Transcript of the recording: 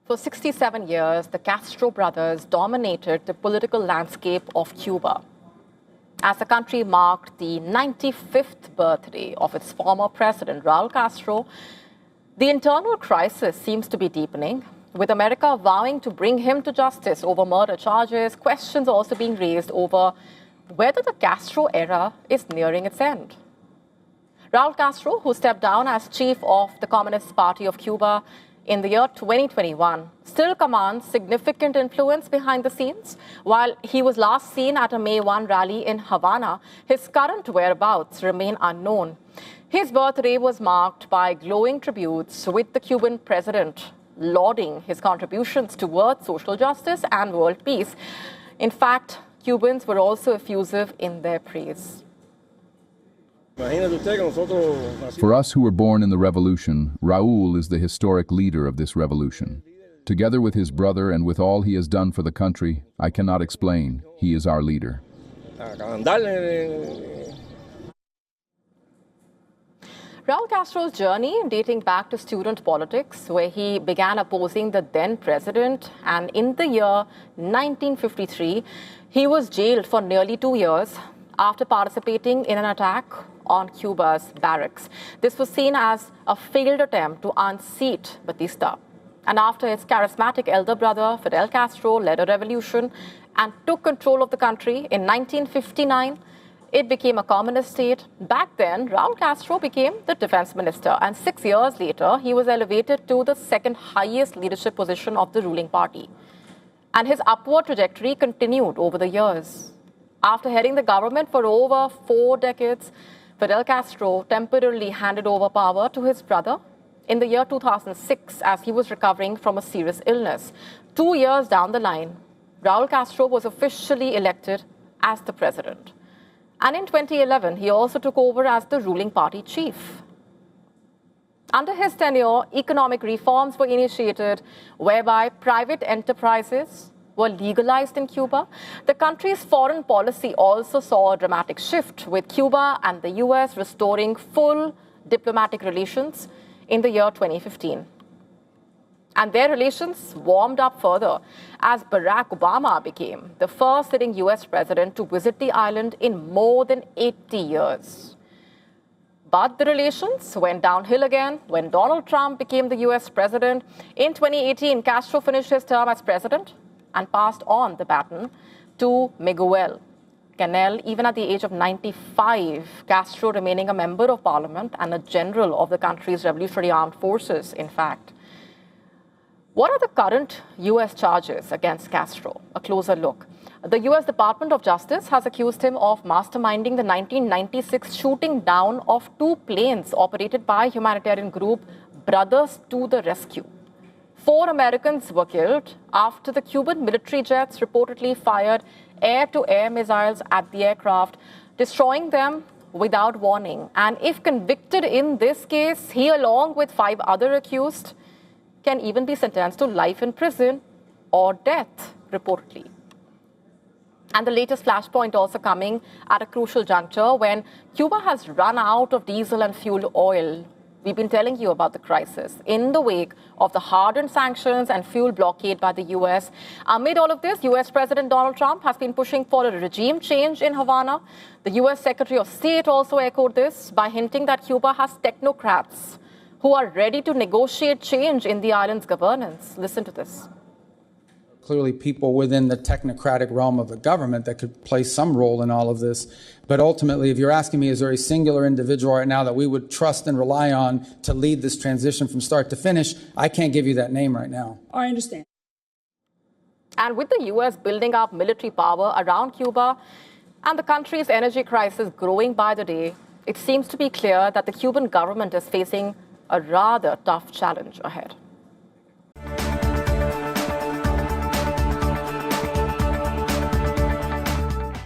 For 67 years, the Castro brothers dominated the political landscape of Cuba. As the country marked the 95th birthday of its former president, Raul Castro, the internal crisis seems to be deepening, with America vowing to bring him to justice over murder charges, questions also being raised over whether the Castro era is nearing its end. Raul Castro, who stepped down as chief of the Communist Party of Cuba in the year 2021, still commands significant influence behind the scenes. While he was last seen at a May 1 rally in Havana, his current whereabouts remain unknown. His birthday was marked by glowing tributes, with the Cuban president lauding his contributions towards social justice and world peace. In fact, Cubans were also effusive in their praise. For us who were born in the revolution, Raul is the historic leader of this revolution. Together with his brother and with all he has done for the country, I cannot explain. He is our leader. Raul Castro's journey, dating back to student politics, where he began opposing the then president, and in the year 1953, he was jailed for nearly 2 years after participating in an attack on Cuba's barracks. This was seen as a failed attempt to unseat Batista. And after his charismatic elder brother, Fidel Castro, led a revolution and took control of the country in 1959, it became a communist state. Back then, Raul Castro became the defense minister, and 6 years later, he was elevated to the second highest leadership position of the ruling party. And his upward trajectory continued over the years. After heading the government for over 4 decades, Fidel Castro temporarily handed over power to his brother in the year 2006 as he was recovering from a serious illness. 2 years down the line, Raul Castro was officially elected as the president. And in 2011, he also took over as the ruling party chief. Under his tenure, economic reforms were initiated whereby private enterprises were legalized in Cuba. The country's foreign policy also saw a dramatic shift, with Cuba and the US restoring full diplomatic relations in the year 2015. And their relations warmed up further as Barack Obama became the first sitting US president to visit the island in more than 80 years. But the relations went downhill again when Donald Trump became the US president. In 2018, Castro finished his term as president and passed on the baton to Miguel Canel, even at the age of 95, Castro remaining a member of parliament and a general of the country's Revolutionary Armed Forces, in fact. What are the current US charges against Castro? A closer look. The US Department of Justice has accused him of masterminding the 1996 shooting down of 2 planes operated by humanitarian group Brothers to the Rescue. 4 Americans were killed after the Cuban military jets reportedly fired air-to-air missiles at the aircraft, destroying them without warning. And if convicted in this case, he, along with 5 other accused, can even be sentenced to life in prison or death, reportedly. And the latest flashpoint also coming at a crucial juncture when Cuba has run out of diesel and fuel oil. We've been telling you about the crisis in the wake of the hardened sanctions and fuel blockade by the US. Amid all of this, US President Donald Trump has been pushing for a regime change in Havana. The US Secretary of State also echoed this by hinting that Cuba has technocrats who are ready to negotiate change in the island's governance. Listen to this. Clearly people within the technocratic realm of the government that could play some role in all of this. But ultimately, if you're asking me, is there a singular individual right now that we would trust and rely on to lead this transition from start to finish, I can't give you that name right now. I understand. And with the US building up military power around Cuba and the country's energy crisis growing by the day, it seems to be clear that the Cuban government is facing a rather tough challenge ahead.